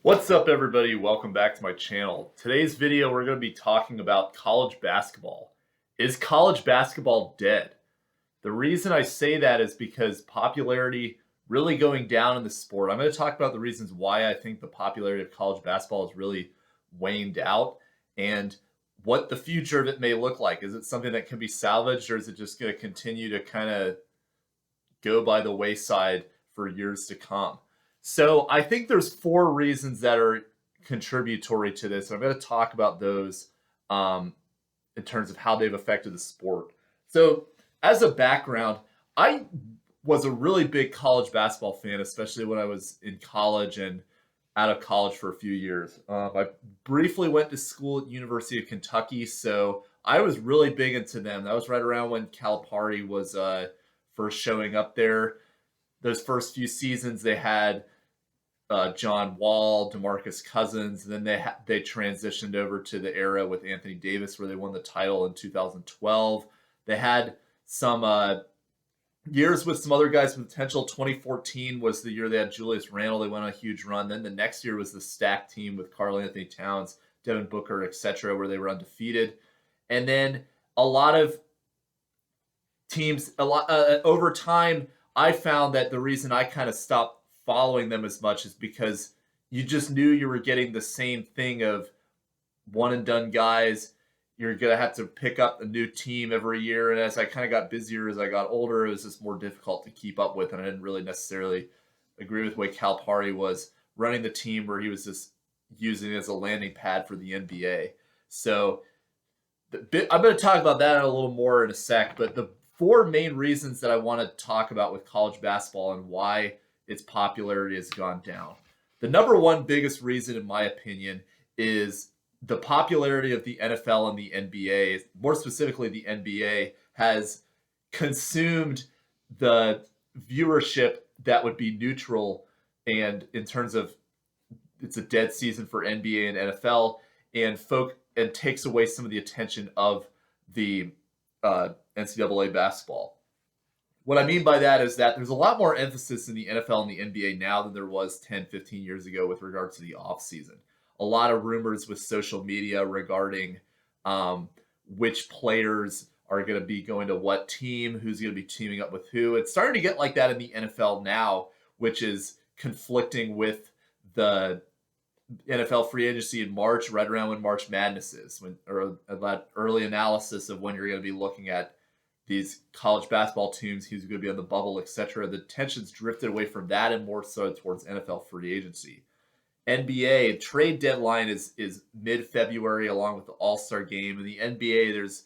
What's up, everybody? Welcome back to my channel. Today's video, we're going to be talking about college basketball. Is college basketball dead? The reason I say that is because popularity really going down in the sport. I'm going to talk about the reasons why I think the popularity of college basketball is really waned out and what the future of it may look like. Is it something that can be salvaged, or is it just going to continue to kind of go by the wayside for years to come? So I think there's four reasons that are contributory to this. I'm going to talk about those in terms of how they've affected the sport. So as a background, I was a really big college basketball fan, especially when I was in college and out of college for a few years. I briefly went to school at University of Kentucky, so I was really big into them. That was right around when Calipari was first showing up there. Those first few seasons, they had John Wall, DeMarcus Cousins, and then they transitioned over to the era with Anthony Davis, where they won the title in 2012. They had some years with some other guys with potential. 2014 was the year they had Julius Randle. They went on a huge run. Then the next year was the stacked team with Karl Anthony Towns, Devin Booker, etc., where they were undefeated. And then a lot of teams, over time, I found that the reason I kind of stopped following them as much is because you just knew you were getting the same thing of one and done guys. You're going to have to pick up a new team every year. And as I kind of got busier, as I got older, it was just more difficult to keep up with. And I didn't really necessarily agree with the way Calipari was running the team, where he was just using it as a landing pad for the NBA. So I'm going to talk about that a little more in a sec, but the four main reasons that I want to talk about with college basketball and why its popularity has gone down. The number one biggest reason, in my opinion, is the popularity of the NFL and the NBA. More specifically, the NBA has consumed the viewership that would be neutral, and in terms of it's a dead season for NBA and NFL, and takes away some of the attention of the NCAA basketball. What I mean by that is that there's a lot more emphasis in the NFL and the NBA now than there was 10, 15 years ago with regards to the offseason. A lot of rumors with social media regarding which players are going to be going to what team, who's going to be teaming up with who. It's starting to get like that in the NFL now, which is conflicting with the NFL free agency in March, right around when March Madness is, or that early analysis of when you're going to be looking at these college basketball teams, who's going to be on the bubble, etc. The tensions drifted away from that and more so towards NFL free agency. NBA trade deadline is mid-February, along with the All-Star game. In the NBA, there's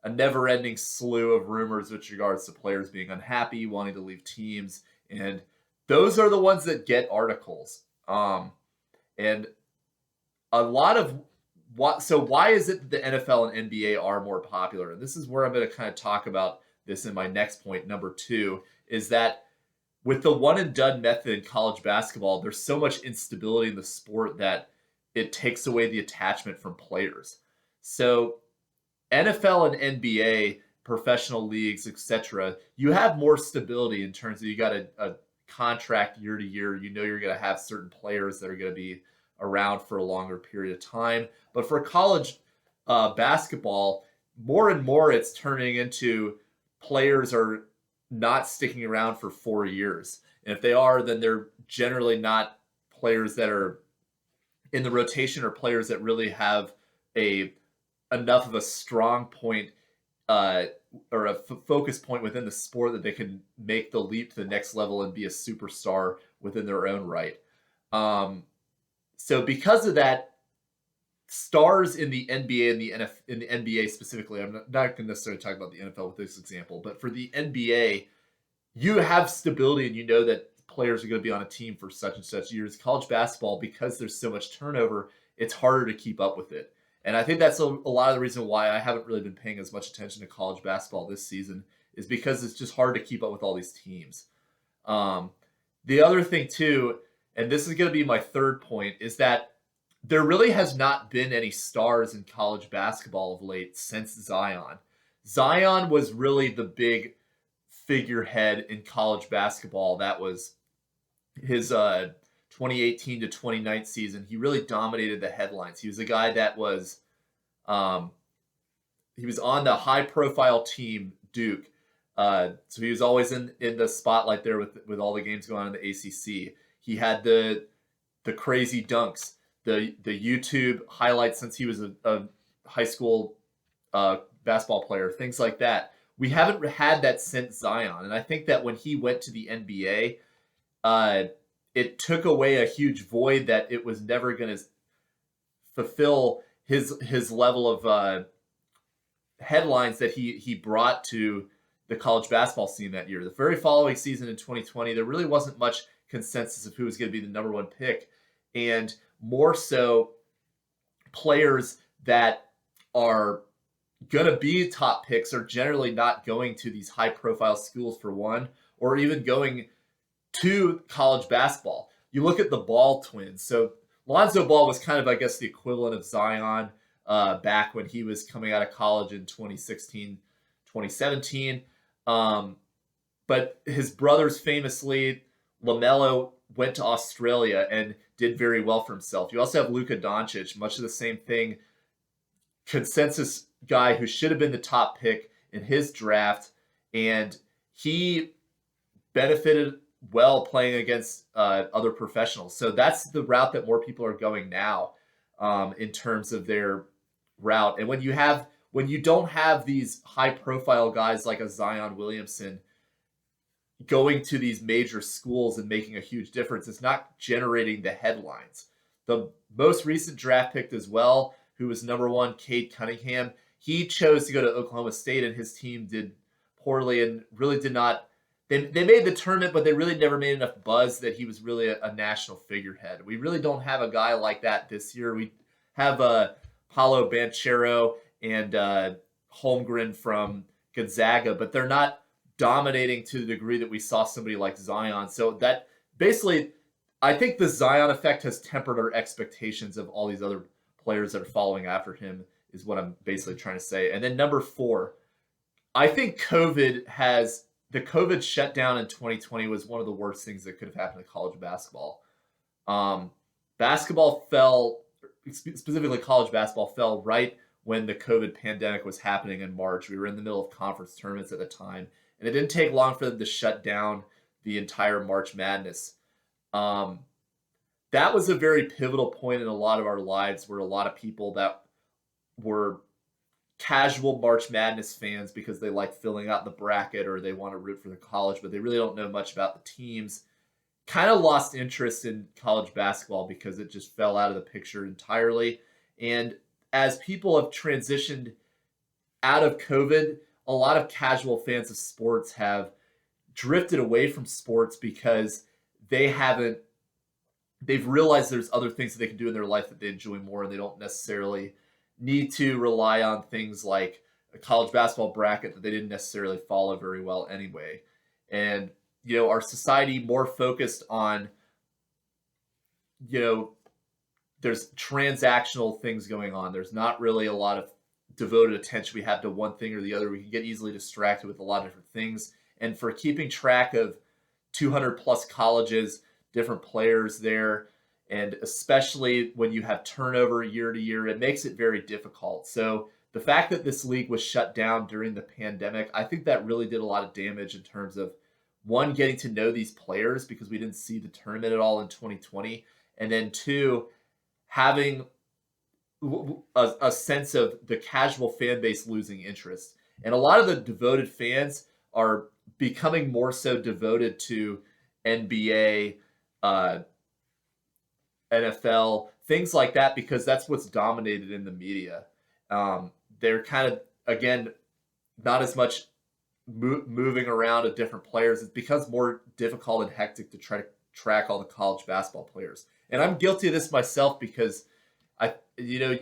a never-ending slew of rumors with regards to players being unhappy, wanting to leave teams, and those are the ones that get articles. And a lot of why is it that the NFL and NBA are more popular? And this is where I'm going to kind of talk about this in my next point, number two, is that with the one and done method in college basketball, there's so much instability in the sport that it takes away the attachment from players. So NFL and NBA, professional leagues, etc., you have more stability in terms of you got a contract year to year. You know you're going to have certain players that are going to be around for a longer period of time. But for college basketball, more and more it's turning into players are not sticking around for 4 years. And if they are, then they're generally not players that are in the rotation or players that really have enough of a strong point or a focus point within the sport that they can make the leap to the next level and be a superstar within their own right. So because of that, stars in the NBA and in the NBA specifically, I'm not going to necessarily talk about the NFL with this example, but for the NBA, you have stability and you know that players are going to be on a team for such and such years. College basketball, because there's so much turnover, it's harder to keep up with it. And I think that's a lot of the reason why I haven't really been paying as much attention to college basketball this season, is because it's just hard to keep up with all these teams. The other thing too, and this is going to be my third point, is that there really has not been any stars in college basketball of late since Zion. Zion was really the big figurehead in college basketball. That was his 2018 to 2019 season, he really dominated the headlines. He was a guy that was he was on the high-profile team Duke, so he was always in the spotlight there with all the games going on in the ACC. He had the crazy dunks, the YouTube highlights since he was a high school basketball player, things like that. We haven't had that since Zion, and I think that when he went to the NBA, it took away a huge void that it was never going to fulfill his level of headlines that he brought to the college basketball scene that year. The very following season in 2020, there really wasn't much consensus of who was going to be the number one pick, and more so players that are going to be top picks are generally not going to these high profile schools, for one, or even going to college basketball. You look at the Ball twins. So Lonzo Ball was kind of, I guess, the equivalent of Zion back when he was coming out of college in 2016, 2017. But his brothers famously, LaMelo went to Australia and did very well for himself. You also have Luka Doncic, much of the same thing. Consensus guy who should have been the top pick in his draft, and he benefited well playing against other professionals. So that's the route that more people are going now in terms of their route. And when you don't have these high profile guys like a Zion Williamson going to these major schools and making a huge difference, it's not generating the headlines. The most recent draft pick as well, who was number one, Cade Cunningham, he chose to go to Oklahoma State, and his team did poorly and really did not. They made the tournament, but they really never made enough buzz that he was really a national figurehead. We really don't have a guy like that this year. We have Paolo Banchero and Holmgren from Gonzaga, but they're not dominating to the degree that we saw somebody like Zion. So that basically, I think the Zion effect has tempered our expectations of all these other players that are following after him, is what I'm basically trying to say. And then number 4, I think the COVID shutdown in 2020 was one of the worst things that could have happened to college basketball. Basketball fell, specifically college basketball, fell right when the COVID pandemic was happening in March. We were in the middle of conference tournaments at the time, and it didn't take long for them to shut down the entire March Madness. That was a very pivotal point in a lot of our lives, where a lot of people that were casual March Madness fans because they like filling out the bracket or they want to root for the college, but they really don't know much about the teams, kind of lost interest in college basketball because it just fell out of the picture entirely. And as people have transitioned out of COVID, a lot of casual fans of sports have drifted away from sports because they've realized there's other things that they can do in their life that they enjoy more, and they don't necessarily need to rely on things like a college basketball bracket that they didn't necessarily follow very well anyway. And, our society more focused on, there's transactional things going on. There's not really a lot of devoted attention we have to one thing or the other. We can get easily distracted with a lot of different things. And for keeping track of 200 plus colleges, different players there, and especially when you have turnover year to year, it makes it very difficult. So the fact that this league was shut down during the pandemic, I think that really did a lot of damage in terms of, one, getting to know these players because we didn't see the tournament at all in 2020, and then 2, having a sense of the casual fan base losing interest. And a lot of the devoted fans are becoming more so devoted to NBA, NFL, things like that, because that's what's dominated in the media. They're kind of, again, not as much moving around of different players. It becomes more difficult and hectic to try to track all the college basketball players. And I'm guilty of this myself because you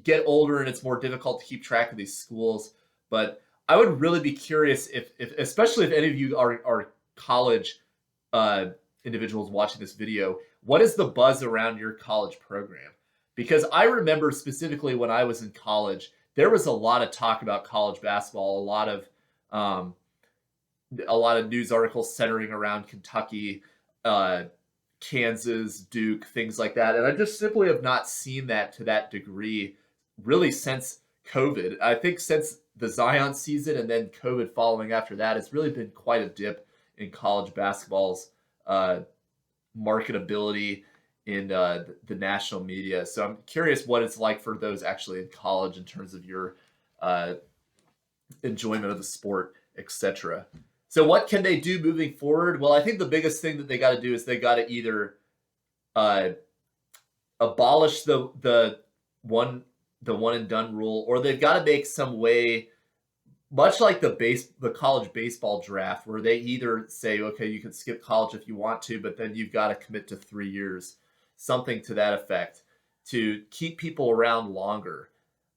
get older and it's more difficult to keep track of these schools. But I would really be curious if especially if any of you are college individuals watching this video, what is the buzz around your college program? Because I remember specifically when I was in college, there was a lot of talk about college basketball, a lot of news articles centering around Kentucky, Kansas, Duke, things like that. And I just simply have not seen that to that degree really since COVID. I think since the Zion season and then COVID following after that, it's really been quite a dip in college basketball's uh, marketability in the national media. So I'm curious what it's like for those actually in college in terms of your uh, enjoyment of the sport, etc. So what can they do moving forward? Well, I think the biggest thing that they got to do is they got to either uh, abolish the one and done rule, or they've got to make some way, much like the college baseball draft, where they either say, okay, you can skip college if you want to, but then you've got to commit to 3 years, something to that effect, to keep people around longer.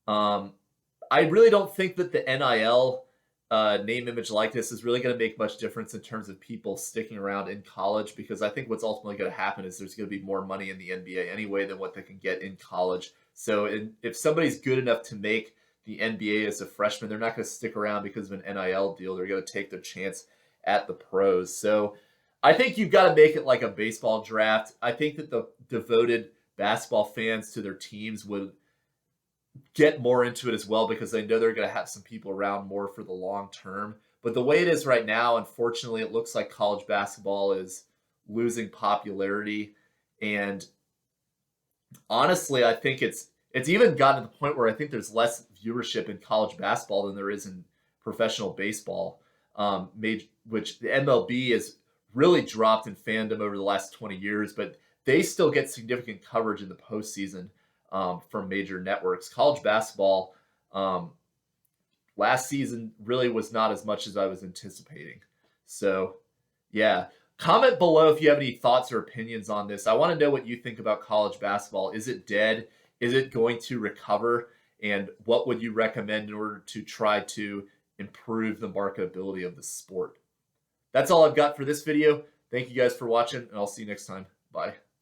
I really don't think that the NIL name, image, likeness is really going to make much difference in terms of people sticking around in college, because I think what's ultimately going to happen is there's going to be more money in the NBA anyway than what they can get in college. So if somebody's good enough to make the NBA as a freshman, they're not going to stick around because of an NIL deal. They're going to take their chance at the pros. So I think you've got to make it like a baseball draft. I think that the devoted basketball fans to their teams would get more into it as well, because they know they're going to have some people around more for the long term. But the way it is right now, unfortunately, it looks like college basketball is losing popularity. And honestly, I think it's even gotten to the point where I think there's less viewership in college basketball than there is in professional baseball, which the MLB has really dropped in fandom over the last 20 years, but they still get significant coverage in the postseason from major networks. College basketball last season really was not as much as I was anticipating. So, yeah. Comment below if you have any thoughts or opinions on this. I want to know what you think about college basketball. Is it dead? Is it going to recover? And what would you recommend in order to try to improve the marketability of the sport? That's all I've got for this video. Thank you guys for watching, and I'll see you next time. Bye.